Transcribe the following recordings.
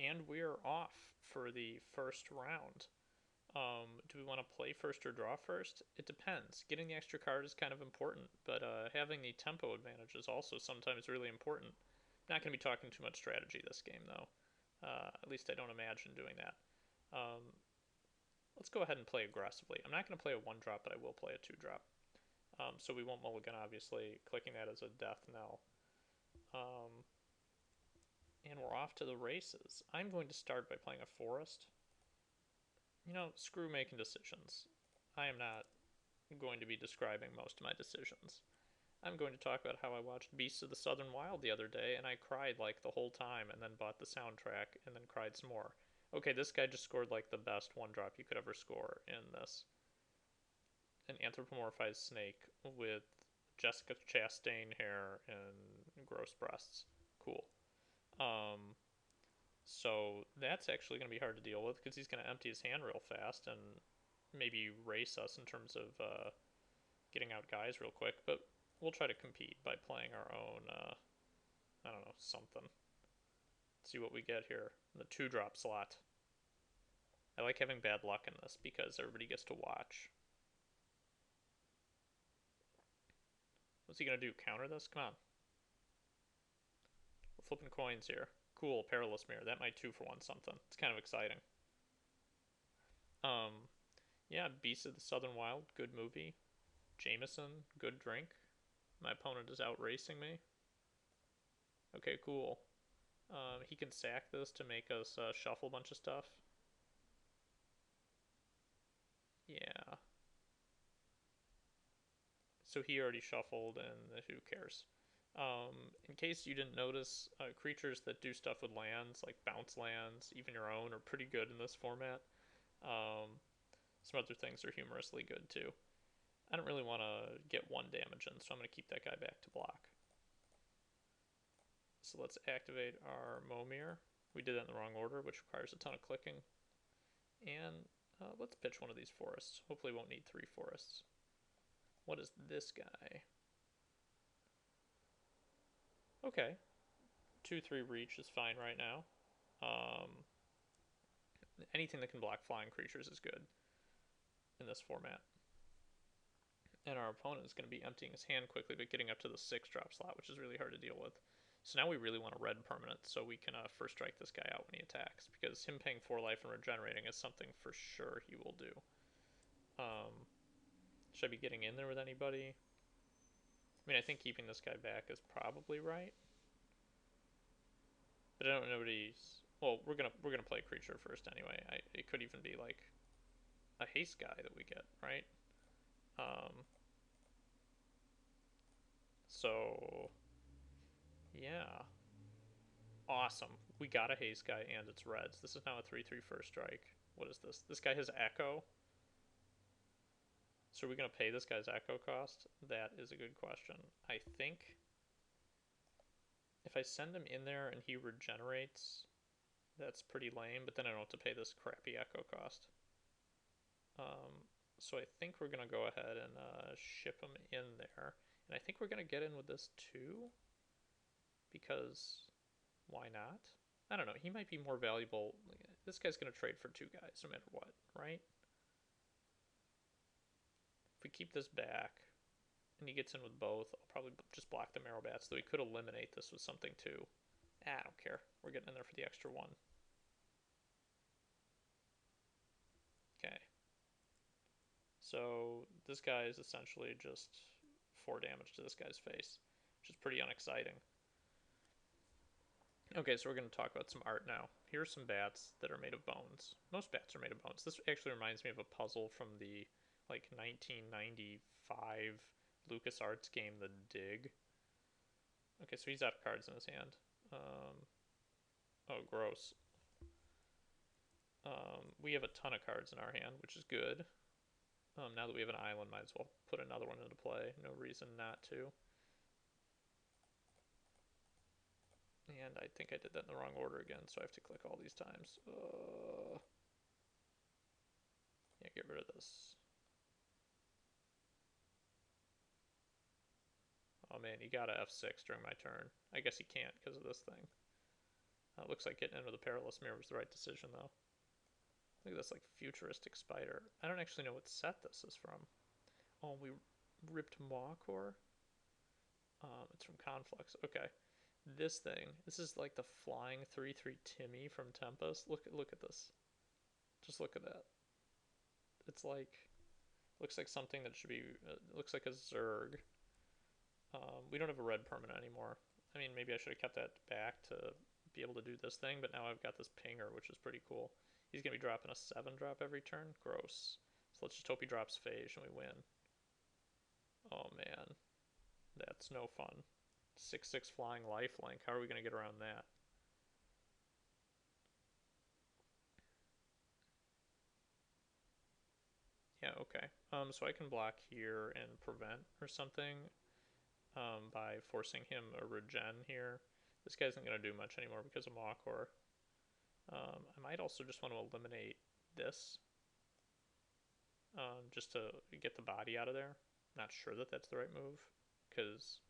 And we're off for the first round. Do we want to play first or draw first? It depends. Getting the extra card is kind of important, but having the tempo advantage is also sometimes really important. I'm not going to be talking too much strategy this game, though. At least I don't imagine doing that. Um, let's go ahead and play aggressively. I'm not going to play a 1-drop, but I will play a 2-drop. So we won't mulligan, obviously, clicking that as a death knell. Um, and we're off to the races. I'm going to start by playing a forest. You know, screw making decisions. I am not going to be describing most of my decisions. I'm going to talk about how I watched Beasts of the Southern Wild the other day and I cried like the whole time and then bought the soundtrack and then cried some more. Okay, this guy just scored like the best 1-drop you could ever score in this. An anthropomorphized snake with Jessica Chastain hair and gross breasts. Cool. Um, so that's actually going to be hard to deal with because he's going to empty his hand real fast and maybe race us in terms of getting out guys real quick. But we'll try to compete by playing our own, I don't know, something. Let's see what we get here. The 2-drop slot. I like having bad luck in this because everybody gets to watch. What's he going to do? Counter this? Come on. We're flipping coins here. Cool, Perilous Mirror. That might 2-for-1 something. It's kind of exciting. Um, yeah, Beasts of the Southern Wild, good movie. Jameson, good drink. My opponent is out racing me. Okay, cool. He can sack this to make us shuffle a bunch of stuff. Yeah. So he already shuffled, and who cares? In case you didn't notice, creatures that do stuff with lands, like bounce lands, even your own, are pretty good in this format. Um, some other things are humorously good too. I don't really want to get 1 damage in, so I'm going to keep that guy back to block. So let's activate our Momir. We did that in the wrong order, which requires a ton of clicking. And let's pitch one of these forests. Hopefully we won't need 3 forests. What is this guy? Okay. 2-3 reach is fine right now. Um, anything that can block flying creatures is good in this format. And our opponent is going to be emptying his hand quickly, but getting up to the 6-drop slot, which is really hard to deal with. So now we really want a red permanent so we can first strike this guy out when he attacks, because him paying 4 life and regenerating is something for sure he will do. Should I be getting in there with anybody? I mean, I think keeping this guy back is probably right, but I don't know nobody's. Well, we're gonna play a creature first anyway. It could even be like a haste guy that we get, right? Um, so yeah, awesome. We got a haste guy and it's reds. This is now a 3/3 first strike. What is this? This guy has echo. So are we gonna pay this guy's echo cost? That is a good question. I think if I send him in there and he regenerates, that's pretty lame, but then I don't have to pay this crappy echo cost. So I think we're going to go ahead and ship him in there. And I think we're going to get in with this too, because why not? I don't know. He might be more valuable. This guy's going to trade for 2 guys no matter what, right? If we keep this back and he gets in with both, I'll probably just block the Marrow Bats, though he could eliminate this with something too. I don't care. We're getting in there for the extra 1. Okay. So this guy is essentially just 4 damage to this guy's face, which is pretty unexciting. Okay, so we're going to talk about some art now. Here are some bats that are made of bones. Most bats are made of bones. This actually reminds me of a puzzle from the like 1995 LucasArts game, The Dig. Okay, so he's out of cards in his hand. Oh, gross. We have a ton of cards in our hand, which is good. Now that we have an island, might as well put another one into play. No reason not to. And I think I did that in the wrong order again, so I have to click all these times. Yeah, get rid of this. Oh man, he got a F6 during my turn. I guess he can't because of this thing. Looks like getting into the Perilous Mirror was the right decision, though. Look at this, like, futuristic spider. I don't actually know what set this is from. Oh, we ripped Mawcore? It's from Conflux. Okay. This thing, this is like the flying 3/3 Timmy from Tempest. Look at this. Just look at that. It's like, looks like something that should be, looks like a Zerg. We don't have a red permanent anymore. I mean, maybe I should have kept that back to be able to do this thing, but now I've got this pinger, which is pretty cool. He's going to be dropping a 7-drop every turn. Gross. So let's just hope he drops Phage and we win. Oh, man. That's no fun. 6/6 flying lifelink. How are we going to get around that? Yeah, okay. So I can block here and prevent or something by forcing him a regen here. This guy isn't going to do much anymore because of Mawcore. I might also just want to eliminate this just to get the body out of there. Not sure that that's the right move because,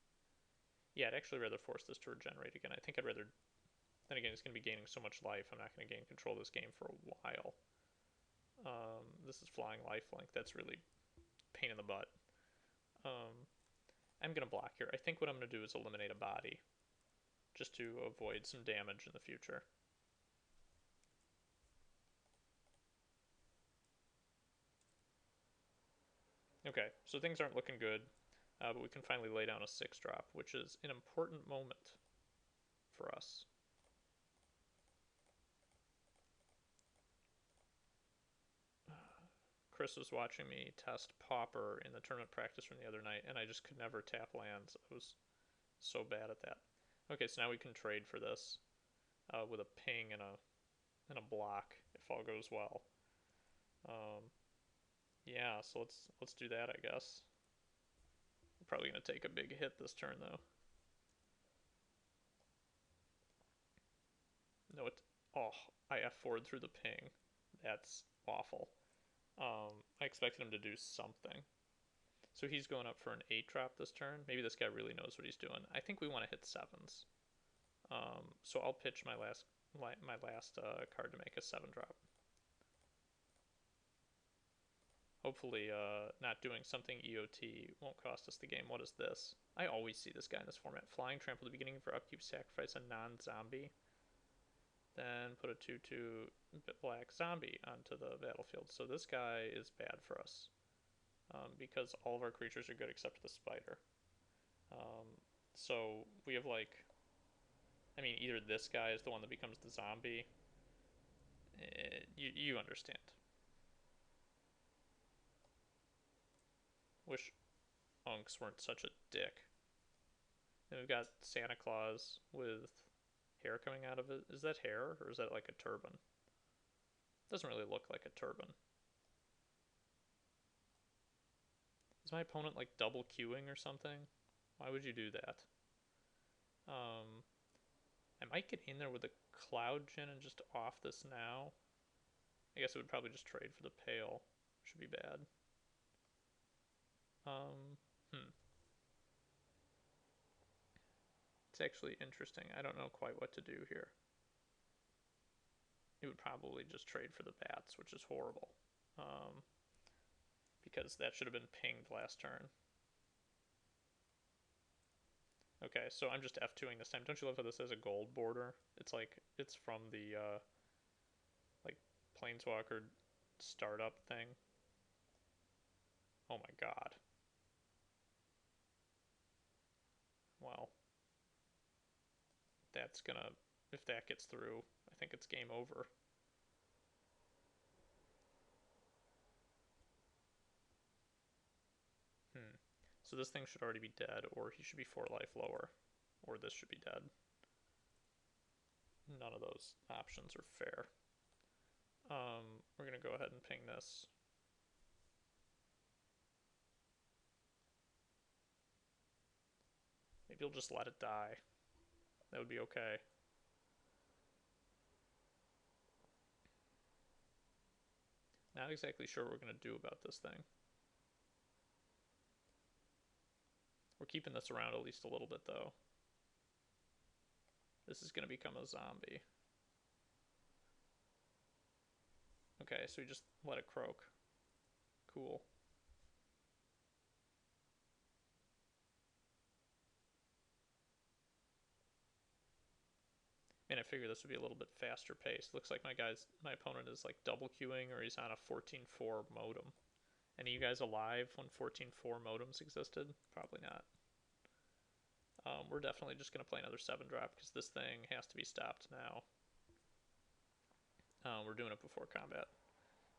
yeah, I'd actually rather force this to regenerate again. I think I'd rather, then again, it's going to be gaining so much life. I'm not going to gain control of this game for a while. This is flying lifelink. That's really pain in the butt. I'm going to block here. I think what I'm going to do is eliminate a body just to avoid some damage in the future. Okay, so things aren't looking good, but we can finally lay down a 6-drop, which is an important moment for us. Chris was watching me test Pauper in the tournament practice from the other night, and I just could never tap lands. I was so bad at that. Okay, so now we can trade for this with a ping and a block if all goes well. Yeah, so let's do that, I guess. We're probably gonna take a big hit this turn though. No, it. Oh, I F4'd through the ping. That's awful. I expected him to do something. So he's going up for an 8-drop this turn. Maybe this guy really knows what he's doing. I think we want to hit 7s. So I'll pitch my last card to make a 7-drop. Hopefully, not doing something EOT won't cost us the game. What is this? I always see this guy in this format. Flying Trample at the beginning for upkeep, sacrifice a non-zombie. Then put a 2/2 black zombie onto the battlefield. So this guy is bad for us. Because all of our creatures are good except the spider. So we have like, I mean, either this guy is the one that becomes the zombie. You understand. Wish Unks weren't such a dick. And we've got Santa Claus with hair coming out of it. Is that hair or is that like a turban? Doesn't really look like a turban. Is my opponent like double queuing or something? Why would you do that? I might get in there with a Cloud Gen and just off this now. I guess it would probably just trade for the Pale. Should be bad. It's actually interesting. I don't know quite what to do here. It would probably just trade for the Bats, which is horrible. Because that should have been pinged last turn. Okay, so I'm just F2ing this time. Don't you love how this has a gold border? It's like, it's from the, like, Planeswalker startup thing. Oh my god. Well, that's gonna, if that gets through, I think it's game over. So this thing should already be dead, or he should be 4 life lower, or this should be dead. None of those options are fair. We're gonna go ahead and ping this. Maybe you'll just let it die. That would be okay. Not exactly sure what we're gonna do about this thing. We're keeping this around at least a little bit though. This is going to become a zombie. Okay, so we just let it croak. Cool. And I figured this would be a little bit faster paced. Looks like my opponent is like double queuing or he's on a 14-4 modem. Any of you guys alive when 14-4 modems existed? Probably not. We're definitely just going to play another 7-drop because this thing has to be stopped now. We're doing it before combat.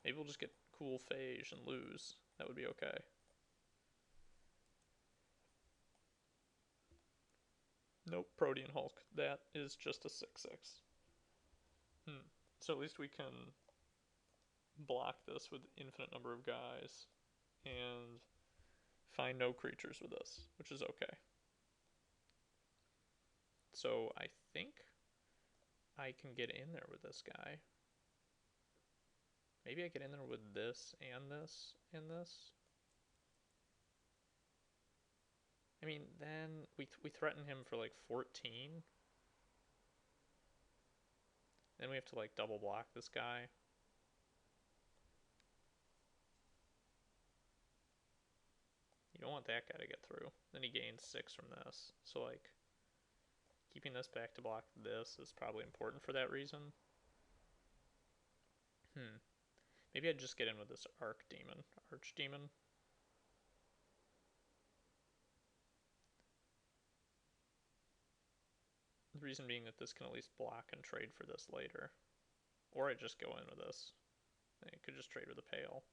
Maybe we'll just get cool phage and lose. That would be okay. Nope, Protean Hulk. That is just a 6/6. So at least we can block this with infinite number of guys and find no creatures with this, which is okay. So I think I can get in there with this guy. Maybe I get in there with this and this and this. I mean, then we threaten him for like 14. Then we have to like double block this guy. You don't want that guy to get through. Then he gains 6 from this. So like keeping this back to block this is probably important for that reason. Maybe I'd just get in with this Archdemon. The reason being that this can at least block and trade for this later. Or I just go in with this. I could just trade with a Pale.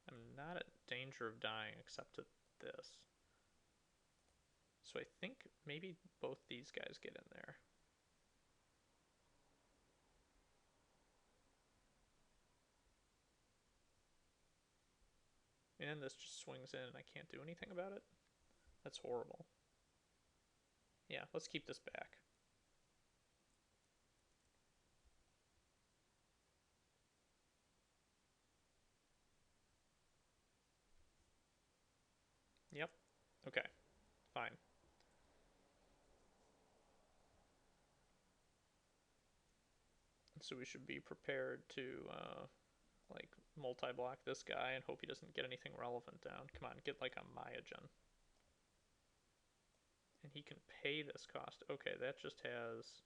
I'm not at danger of dying except at this. So I think maybe both these guys get in there. And this just swings in and I can't do anything about it. That's horrible. Yeah, let's keep this back. Yep. Okay. Fine. So we should be prepared to like multi-block this guy and hope he doesn't get anything relevant down. Come on, get like a Mayagen. And he can pay this cost. Okay, that just has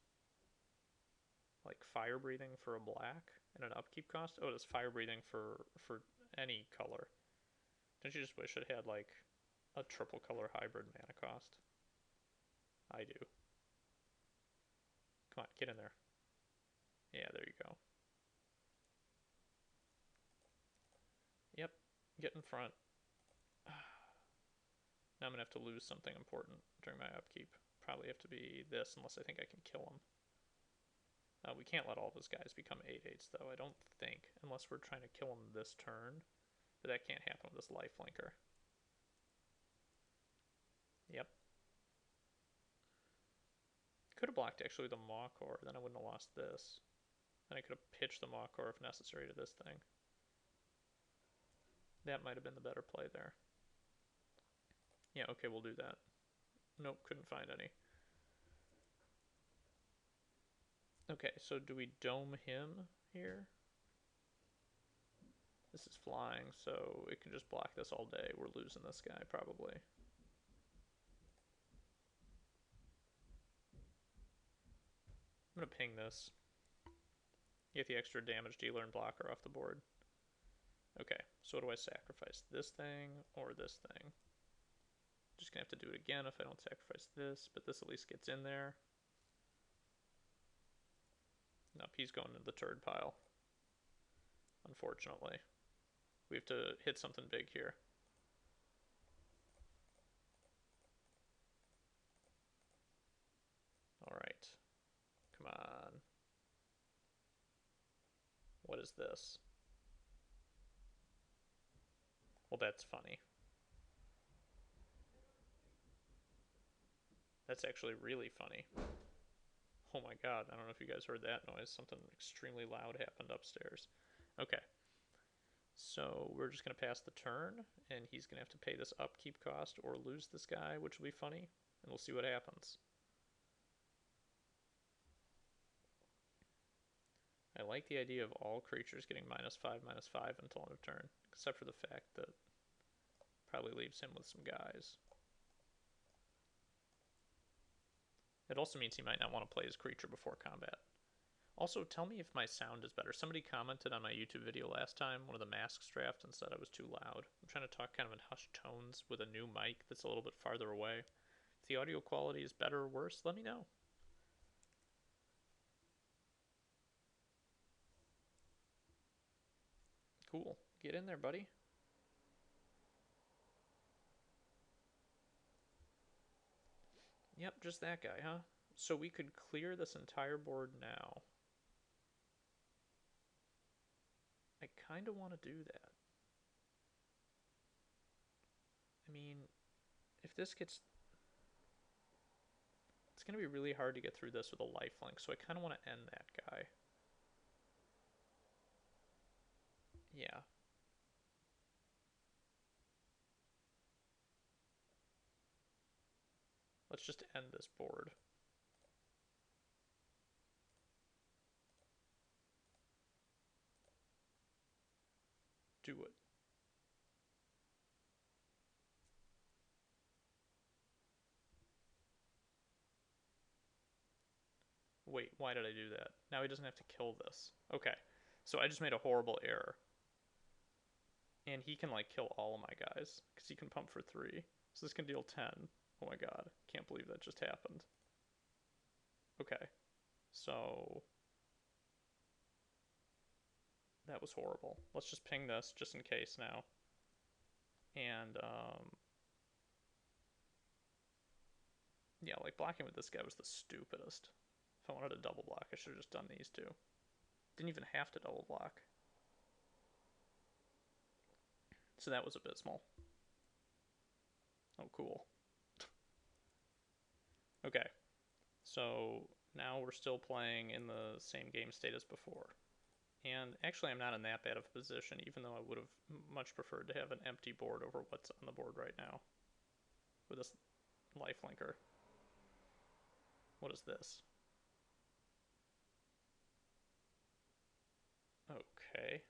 like fire breathing for a black and an upkeep cost. Oh, it has fire breathing for any color. Don't you just wish it had like a triple color hybrid mana cost? I do. Come on, get in there. Yeah, there you go. Yep, get in front. Now I'm gonna have to lose something important during my upkeep. Probably have to be this unless I think I can kill him. We can't let all of his guys become 8/8s though, I don't think, unless we're trying to kill him this turn. But that can't happen with this lifelinker. Yep. Could have blocked actually the Mawkor, then I wouldn't have lost this. Then I could have pitched the Mawkor if necessary to this thing. That might have been the better play there. Yeah, okay, we'll do that. Nope, couldn't find any. Okay, so do we dome him here? This is flying, so it can just block this all day. We're losing this guy, probably. I'm gonna ping this. Get the extra damage dealer and blocker off the board. Okay, so what do I sacrifice? This thing or this thing? Just gonna have to do it again if I don't sacrifice this, but this at least gets in there. Nope, he's going into the turd pile. Unfortunately. We have to hit something big here. Alright. Come on. What is this? Well, that's funny. That's actually really funny. Oh my god, I don't know if you guys heard that noise. Something extremely loud happened upstairs. Okay. So we're just going to pass the turn, and he's going to have to pay this upkeep cost or lose this guy, which will be funny, and we'll see what happens. I like the idea of all creatures getting -5/-5 until end of turn, except for the fact that probably leaves him with some guys. It also means he might not want to play his creature before combat. Also, tell me if my sound is better. Somebody commented on my YouTube video last time, one of the masks draft, and said I was too loud. I'm trying to talk kind of in hushed tones with a new mic that's a little bit farther away. If the audio quality is better or worse, let me know. Cool. Get in there, buddy. Yep, just that guy, huh? So we could clear this entire board now. I kind of want to do that. I mean, if this gets... It's going to be really hard to get through this with a lifelink, so I kind of want to end that guy. Yeah. Let's just end this board. Do it. Wait, why did I do that? Now he doesn't have to kill this. Okay, so I just made a horrible error. And he can, like, kill all of my guys, because he can pump for 3. So this can deal 10. Oh my god, can't believe that just happened. Okay, so... That was horrible. Let's just ping this, just in case now. And, yeah, like, blocking with this guy was the stupidest. If I wanted to double block, I should have just done these two. Didn't even have to double block. So that was abysmal. Oh, cool. Okay, so now we're still playing in the same game state as before. And actually, I'm not in that bad of a position, even though I would have much preferred to have an empty board over what's on the board right now with this lifelinker. What is this? Okay.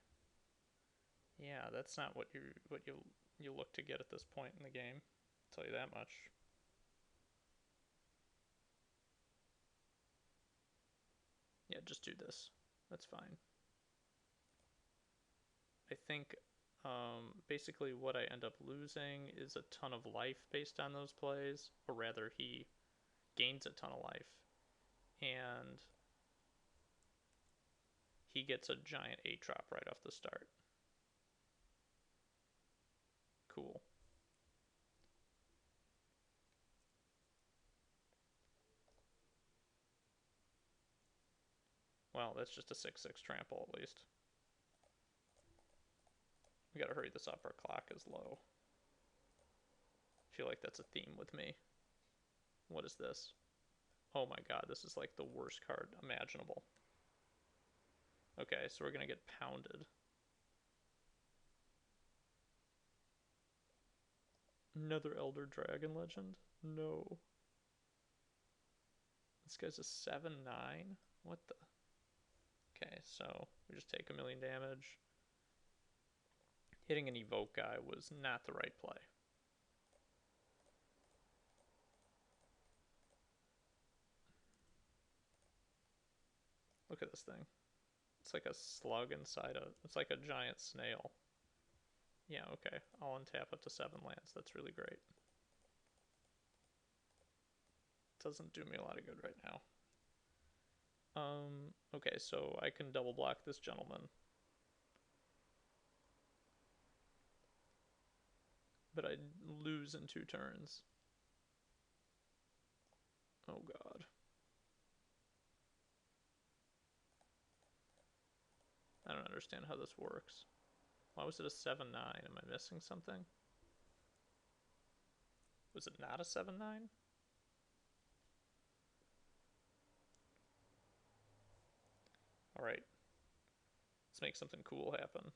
Yeah, that's not what you look to get at this point in the game. I'll tell you that much. Yeah, just do this. That's fine. I think basically what I end up losing is a ton of life based on those plays, or rather, he gains a ton of life, and he gets a giant 8-drop right off the start. Cool. Well, that's just a 6/6 trample at least. We gotta hurry this up, our clock is low. I feel like that's a theme with me. What is this? Oh my god, this is like the worst card imaginable. Okay, so we're gonna get pounded. Another Elder Dragon Legend? No. This guy's a 7/9? What the? Okay, so we just take 1,000,000 damage. Hitting an evoke guy was not the right play. Look at this thing. It's like a slug inside a... It's like a giant snail. Yeah, okay. I'll untap up to 7 lands. That's really great. Doesn't do me a lot of good right now. Okay, so I can double block this gentleman. But I lose in 2 turns. Oh god. I don't understand how this works. Why was it a 7/9? Am I missing something? Was it not a 7/9? Alright. Let's make something cool happen.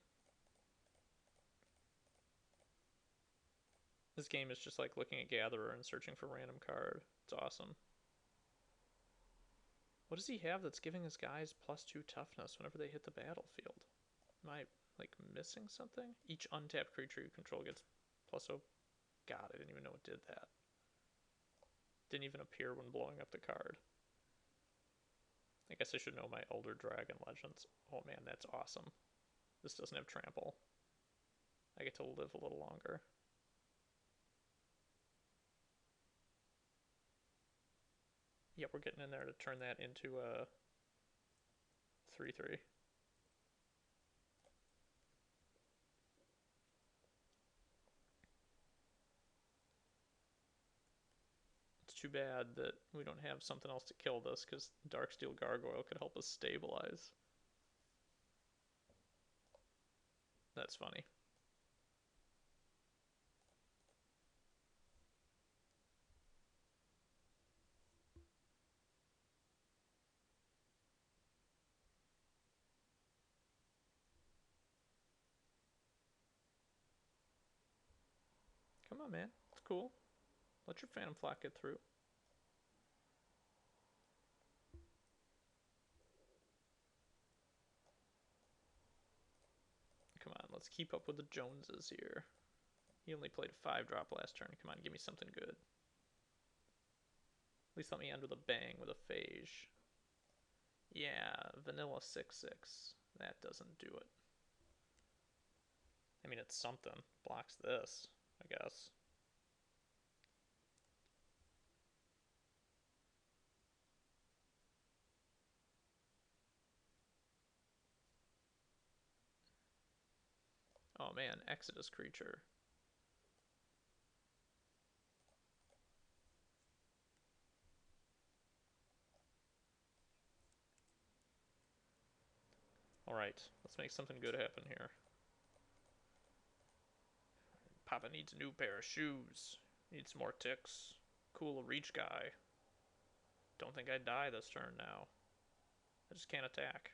This game is just like looking at Gatherer and searching for random card. It's awesome. What does he have that's giving his guys +2 toughness whenever they hit the battlefield? Am I, like, missing something? Each untapped creature you control gets +0. God, I didn't even know it did that. Didn't even appear when blowing up the card. I guess I should know my Elder Dragon Legends. Oh man, that's awesome. This doesn't have trample. I get to live a little longer. Yeah, we're getting in there to turn that into a 3/3. It's too bad that we don't have something else to kill this, because Darksteel Gargoyle could help us stabilize. That's funny. Come on, man. It's cool. Let your Phantom Flock get through. Come on, let's keep up with the Joneses here. He only played a 5-drop last turn. Come on, give me something good. At least let me end with a bang with a Phage. Yeah, vanilla 6/6. That doesn't do it. I mean, it's something. Blocks this, I guess. Oh man, Exodus creature. Alright, let's make something good happen here. Papa needs a new pair of shoes. Needs more ticks. Cool reach guy. Don't think I'd die this turn now. I just can't attack.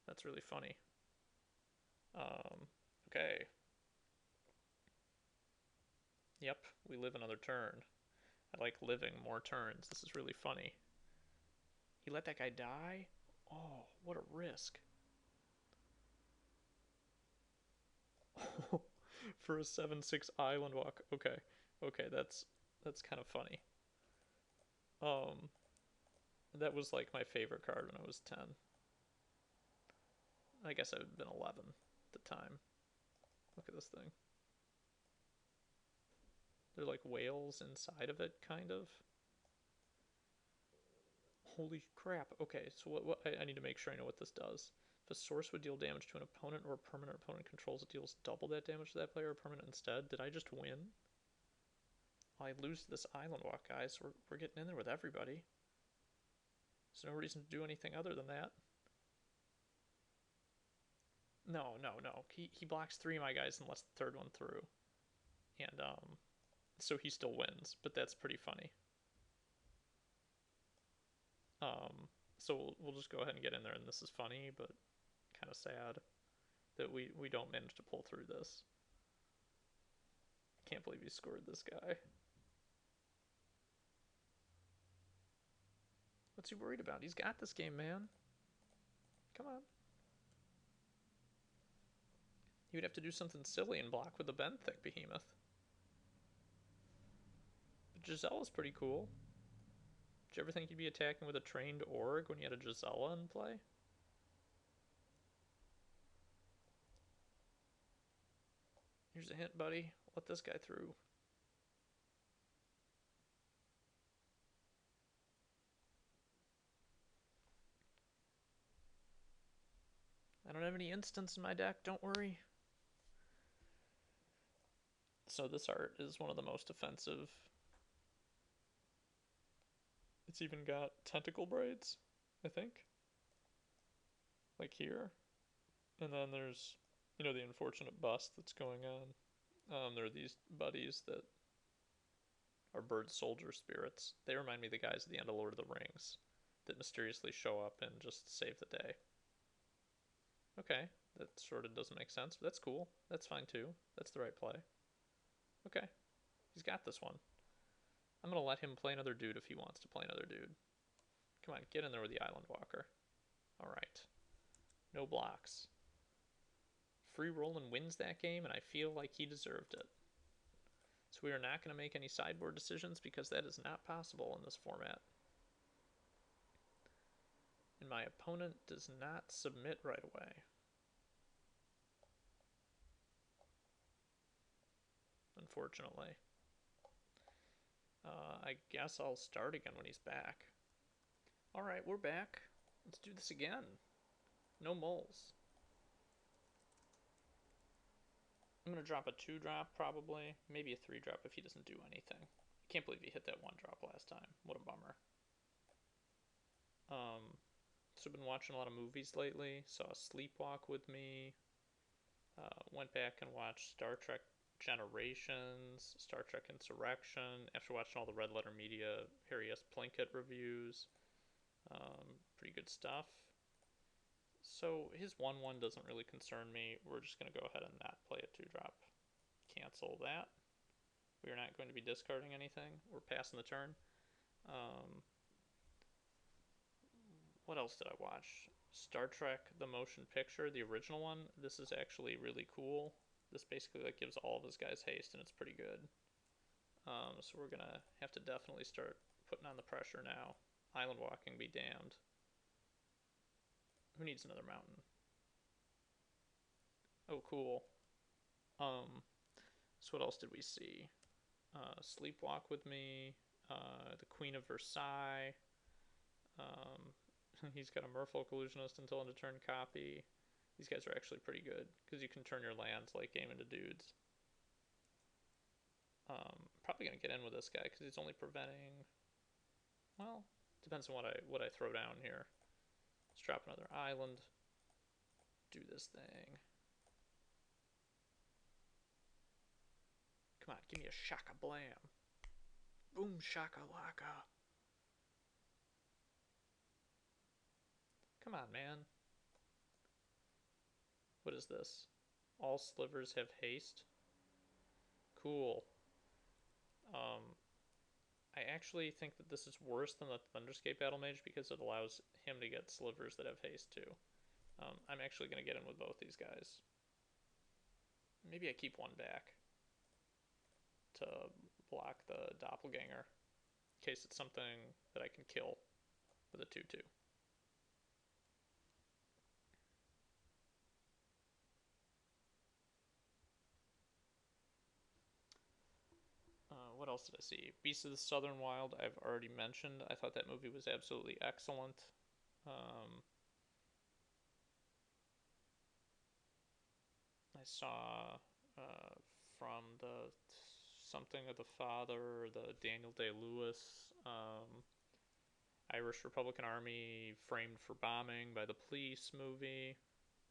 That's really funny. Okay. Yep, we live another turn. I like living more turns. This is really funny. He let that guy die? Oh, what a risk. For a 7/6 island walk. Okay. Okay, that's kind of funny. Um that was like my favorite card when I was 10. I guess I would have been 11 at the time. Look at this thing. They're like whales inside of it, kind of. Holy crap. Okay, so what I need to make sure I know what this does. If a source would deal damage to an opponent or a permanent opponent controls, it deals double that damage to that player or permanent instead. Did I just win? Well, I lose this island walk, guys. We're getting in there with everybody. There's no reason to do anything other than that. No, no, no. He blocks 3 of my guys and lets the 3rd one through. And, so he still wins, but that's pretty funny. So we'll just go ahead and get in there, and this is funny, but kind of sad that we don't manage to pull through this. Can't believe he scored this guy. What's he worried about? He's got this game, man. Come on. He would have to do something silly and block with the Benthic Behemoth. But Gisella's pretty cool. Did you ever think you'd be attacking with a trained Org when you had a Gisela in play? Here's a hint, buddy. Let this guy through. I don't have any instants in my deck, don't worry. So this art is one of the most offensive. It's even got tentacle braids, I think. Like here. And then there's, you know, the unfortunate bust that's going on. There are these buddies that are bird soldier spirits. They remind me of the guys at the end of Lord of the Rings that mysteriously show up and just save the day. Okay, that sort of doesn't make sense, but that's cool. That's fine too. That's the right play. Okay, he's got this one. I'm gonna let him play another dude if he wants to play another dude. Come on, get in there with the Island Walker. Alright. No blocks. Free Rollin wins that game, and I feel like he deserved it. So we are not going to make any sideboard decisions because that is not possible in this format. And my opponent does not submit right away. Unfortunately. I guess I'll start again when he's back. Alright, we're back. Let's do this again. No moles. I'm going to drop a 2-drop probably. Maybe a 3-drop if he doesn't do anything. I can't believe he hit that 1-drop last time. What a bummer. So I've been watching a lot of movies lately. Saw Sleepwalk with me. Went back and watched Star Trek Generations, Star Trek Insurrection. After watching all the Red Letter Media Harry S. Plinkett reviews. Pretty good stuff. So his 1-1 doesn't really concern me. We're just going to go ahead and not play a 2-drop. Cancel that. We are not going to be discarding anything. We're passing the turn. What else did I watch? Star Trek The Motion Picture, the original one. This is actually really cool. This basically like gives all of his guys haste, and it's pretty good. So we're going to have to definitely start putting on the pressure now. Island walking be damned. Who needs another mountain? Oh, cool. So what else did we see? Sleepwalk with me. The Queen of Versailles. He's got a Merfolk Illusionist until end of turn copy. These guys are actually pretty good because you can turn your lands late game into dudes. Probably gonna get in with this guy because he's only preventing. Well, depends on what I throw down here. Let's drop another island. Do this thing. Come on, give me a shaka blam. Boom shaka laka. Come on, man. What is this? All slivers have haste. Cool. I actually think that this is worse than the Thunderscape Battle Mage because it allows him to get slivers that have haste too. I'm actually going to get in with both these guys. Maybe I keep one back to block the Doppelganger in case it's something that I can kill with a 2-2. What else did I see? Beasts of the Southern Wild, I've already mentioned. I thought that movie was absolutely excellent. I saw from the Something of the Father, the Daniel Day-Lewis Irish Republican Army framed for bombing by the police movie.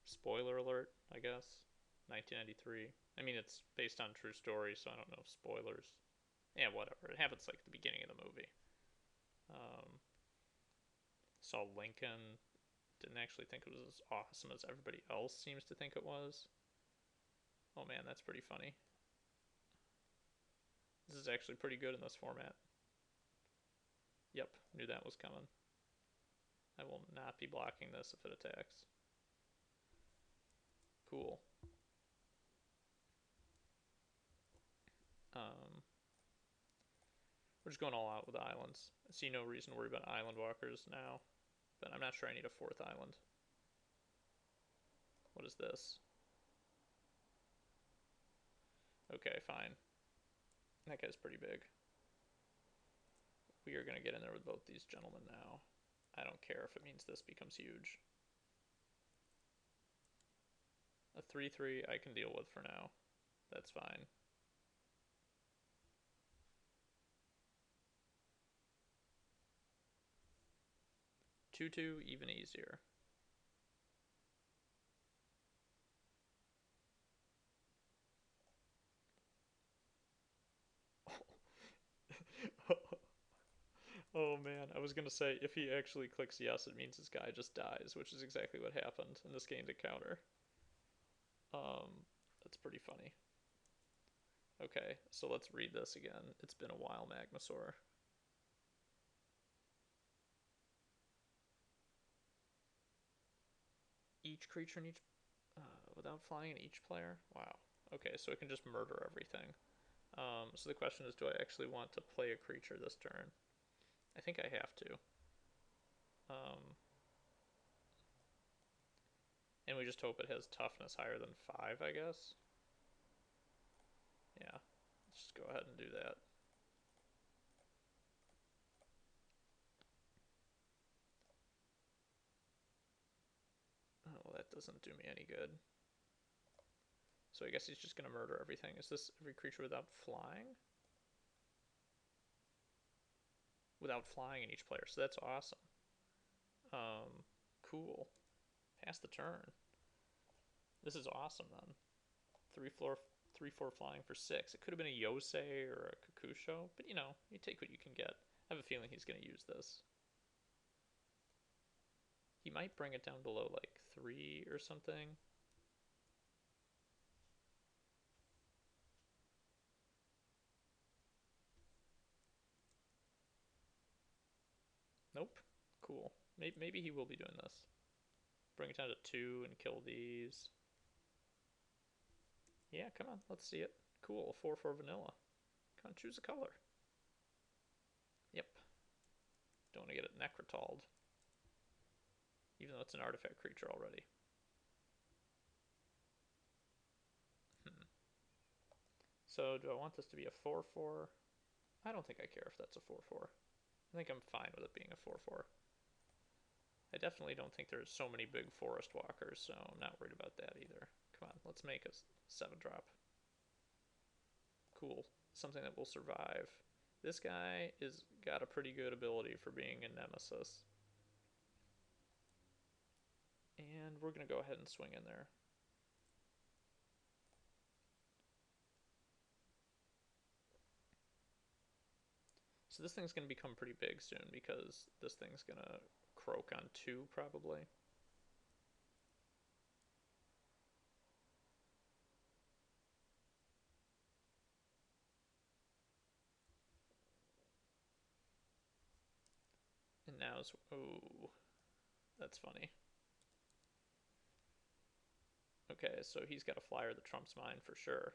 Spoiler alert, I guess. 1993. I mean, it's based on true story, so I don't know if spoilers. Yeah, whatever. It happens like at the beginning of the movie. Saw Lincoln. Didn't actually think it was as awesome as everybody else seems to think it was. Oh man, that's pretty funny. This is actually pretty good in this format. Yep, knew that was coming. I will not be blocking this if it attacks. Cool. We're just going all out with the islands. I see no reason to worry about island walkers now, but I'm not sure I need a 4th island. What is this? Okay, fine. That guy's pretty big. We are going to get in there with both these gentlemen now. I don't care if it means this becomes huge. A 3-3 I can deal with for now. That's fine. Two, even easier. Oh man, I was gonna say if he actually clicks yes, it means his guy just dies, which is exactly what happened in this game's encounter. That's pretty funny. Okay, so let's read this again. It's been a while, Magmasaur. Each creature in each without flying in each player. Wow. Okay, so it can just murder everything. So the question is, do I actually want to play a creature this turn? I think I have to. Um, and we just hope it has toughness higher than 5, I guess. Yeah, let's just go ahead and do that. Oh, well, that doesn't do me any good. So I guess he's just going to murder everything. Is this every creature without flying? Without flying in each player, so that's awesome. Cool. Pass the turn. This is awesome then. 3/4 flying for 6. It could have been a Yosei or a Kakusho, but you know, you take what you can get. I have a feeling he's going to use this. He might bring it down below like 3 or something. Nope. Cool. Maybe he will be doing this. Bring it down to 2 and kill these. Yeah, come on. Let's see it. Cool. 4/4 vanilla. Come on, choose a color. Yep. Don't want to get it necrotalled. Even though it's an artifact creature already. So do I want this to be a 4/4? I don't think I care if that's a 4/4. I think I'm fine with it being a 4/4. I definitely don't think there's so many big forest walkers, so I'm not worried about that either. Come on, let's make a 7-drop. Cool. Something that will survive. This guy is got a pretty good ability for being a nemesis. And we're going to go ahead and swing in there. So this thing's going to become pretty big soon because this thing's going to croak on 2 probably. And now it's... Ooh, that's funny. Okay, so he's got a flyer that trumps mine for sure.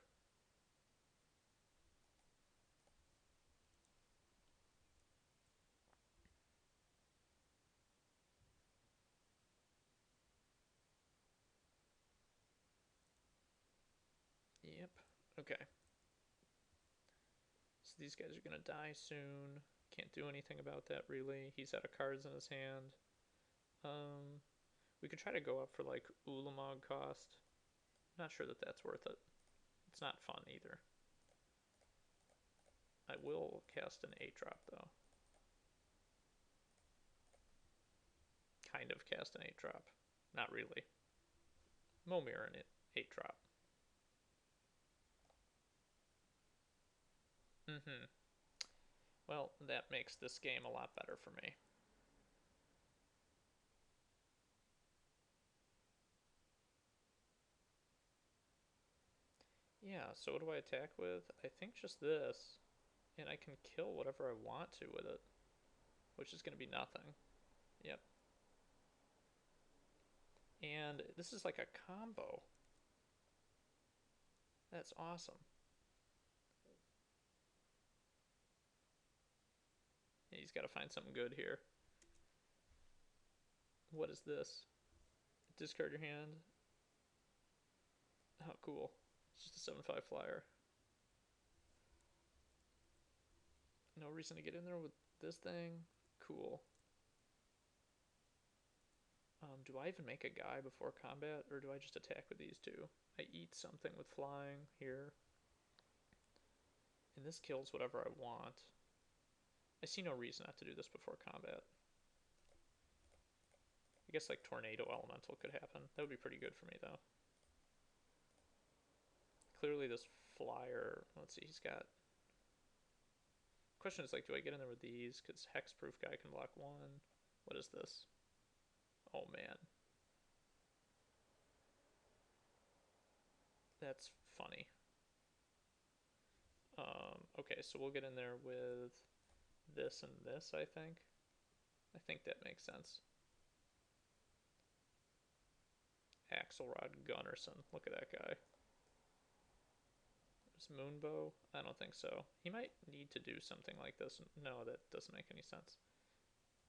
Yep. Okay. So these guys are going to die soon. Can't do anything about that, really. He's out of cards in his hand. We could try to go up for, like, Ulamog cost. Not sure that that's worth it. It's not fun, either. I will cast an 8-drop, though. Kind of cast an 8-drop. Not really. Momir an 8-drop. Well, that makes this game a lot better for me. Yeah, so what do I attack with? I think just this. And I can kill whatever I want to with it. Which is going to be nothing. Yep. And this is like a combo. That's awesome. Yeah, he's got to find something good here. What is this? Discard your hand. Oh, cool. It's just a 7/5 flyer. No reason to get in there with this thing. Cool. Do I even make a guy before combat, or do I just attack with these two? I eat something with flying here. And this kills whatever I want. I see no reason not to do this before combat. I guess like Tornado Elemental could happen. That would be pretty good for me, though. Clearly this flyer... Let's see, he's got... Question is, like, do I get in there with these? Because Hexproof guy can block 1. What is this? Oh, man. That's funny. Okay, so we'll get in there with this and this, I think. I think that makes sense. Axelrod Gunnarsson. Look at that guy. There's Moonbow. I don't think so. He might need to do something like this. No, that doesn't make any sense.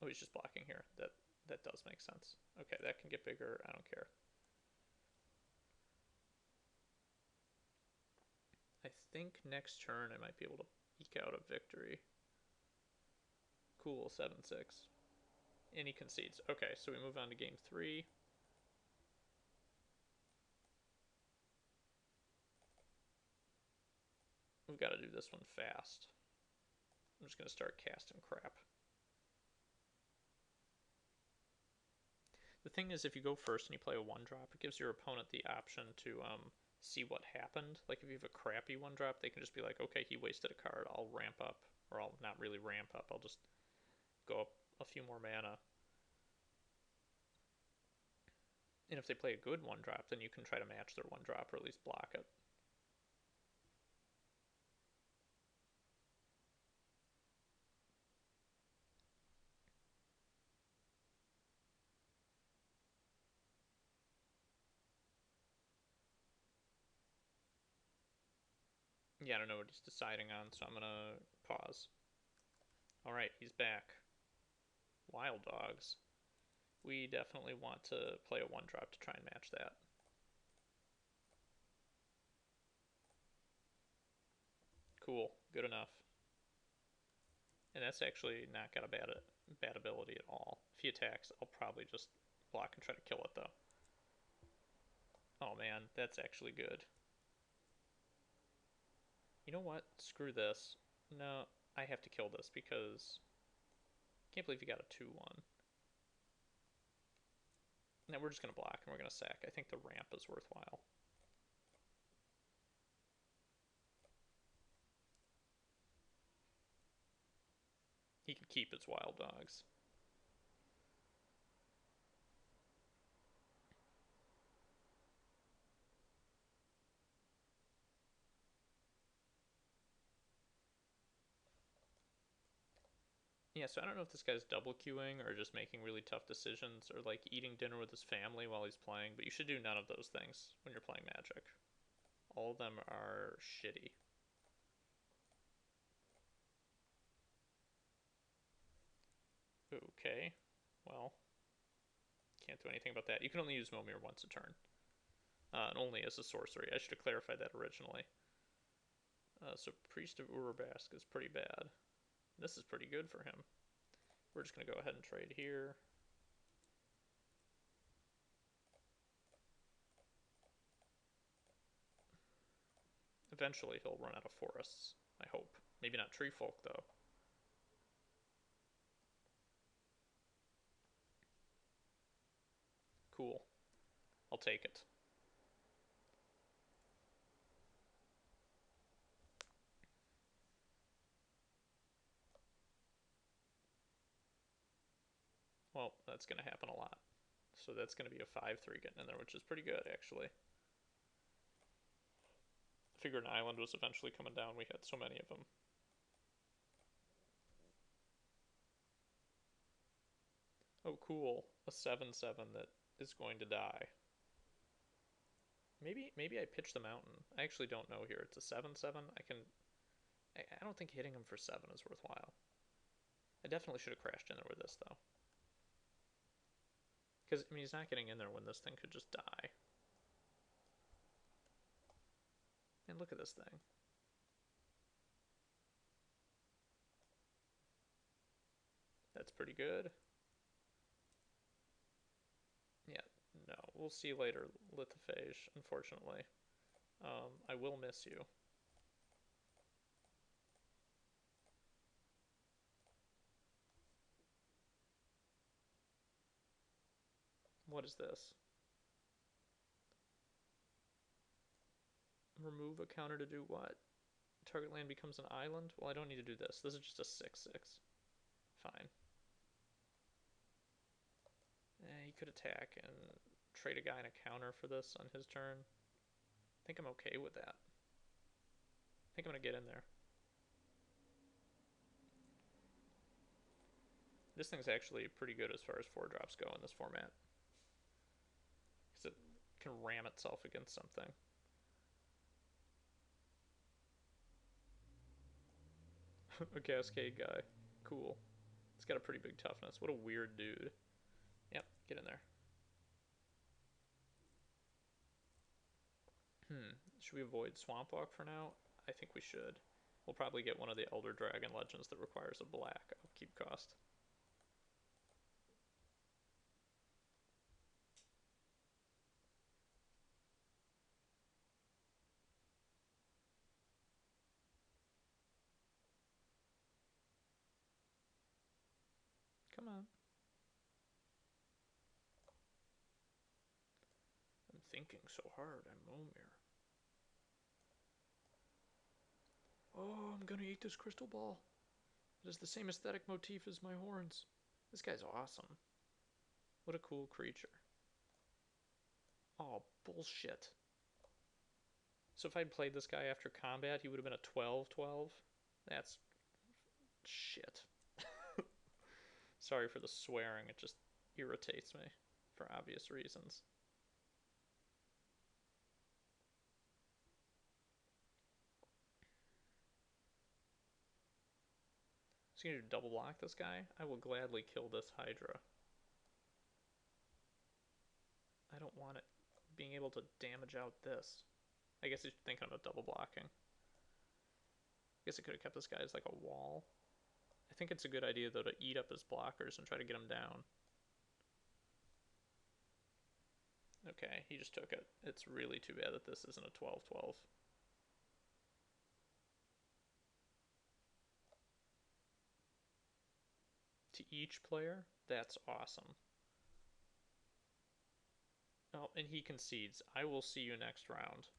Oh, he's just blocking here. That does make sense. Okay, that can get bigger. I don't care. I think next turn I might be able to eke out a victory. Cool, 7-6. And he concedes. Okay, so we move on to game 3. We've got to do this one fast. I'm just going to start casting crap. The thing is, if you go first and you play a 1-drop, it gives your opponent the option to see what happened. Like, if you have a crappy 1-drop, they can just be like, okay, he wasted a card, I'll ramp up. Or I'll not really ramp up, I'll just go up a few more mana. And if they play a good 1-drop, then you can try to match their 1-drop or at least block it. Yeah, I don't know what he's deciding on, so I'm going to pause. Alright, he's back. Wild Dogs. We definitely want to play a 1-drop to try and match that. Cool, good enough. And that's actually not got a bad ability at all. If he attacks, I'll probably just block and try to kill it, though. Oh man, that's actually good. You know what? Screw this. No, I have to kill this because I can't believe you got a 2-1. Now we're just going to block and we're going to sack. I think the ramp is worthwhile. He can keep his Wild Dogs. Yeah, so I don't know if this guy's double queuing or just making really tough decisions or like eating dinner with his family while he's playing, but you should do none of those things when you're playing Magic. All of them are shitty. Okay, well, can't do anything about that. You can only use Momir once a turn, and only as a sorcery. I should have clarified that originally. So Priest of Urabask is pretty bad. This is pretty good for him. We're just going to go ahead and trade here. Eventually he'll run out of forests, I hope. Maybe not tree folk, though. Cool. I'll take it. Well, that's going to happen a lot. So that's going to be a 5-3 getting in there, which is pretty good, actually. I figured an island was eventually coming down. We had so many of them. Oh, cool. A 7-7 that is going to die. Maybe I pitch the mountain. I actually don't know here. It's a 7-7. I don't think hitting him for 7 is worthwhile. I definitely should have crashed in there with this, though. Because, I mean, he's not getting in there when this thing could just die. And look at this thing. That's pretty good. Yeah, no. We'll see you later, Lithophage, unfortunately. I will miss you. What is this? Remove a counter to do what? Target land becomes an island? Well, I don't need to do this. This is just a 6-6. Fine. He could attack and trade a guy in a counter for this on his turn. I think I'm okay with that. I think I'm going to get in there. This thing's actually pretty good as far as 4-drops go in this format. Because it can ram itself against something. A Cascade guy. Cool. It's got a pretty big toughness. What a weird dude. Yep, get in there. Should we avoid Swamp Walk for now? I think we should. We'll probably get one of the Elder Dragon Legends that requires a black upkeep cost. Come on. I'm thinking so hard. I'm Momir. Oh, I'm gonna eat this crystal ball. It has the same aesthetic motif as my horns. This guy's awesome. What a cool creature. Oh, bullshit. So if I'd played this guy after combat, he would have been a 12/12? That's shit. Sorry for the swearing, it just irritates me for obvious reasons. So you need to double block this guy? I will gladly kill this Hydra. I don't want it being able to damage out this. I guess he's thinking about double blocking. I guess I could have kept this guy as like a wall. I think it's a good idea though to eat up his blockers and try to get him down. Okay, he just took it. It's really too bad that this isn't a 12/12. To each player? That's awesome. Oh, and he concedes. I will see you next round.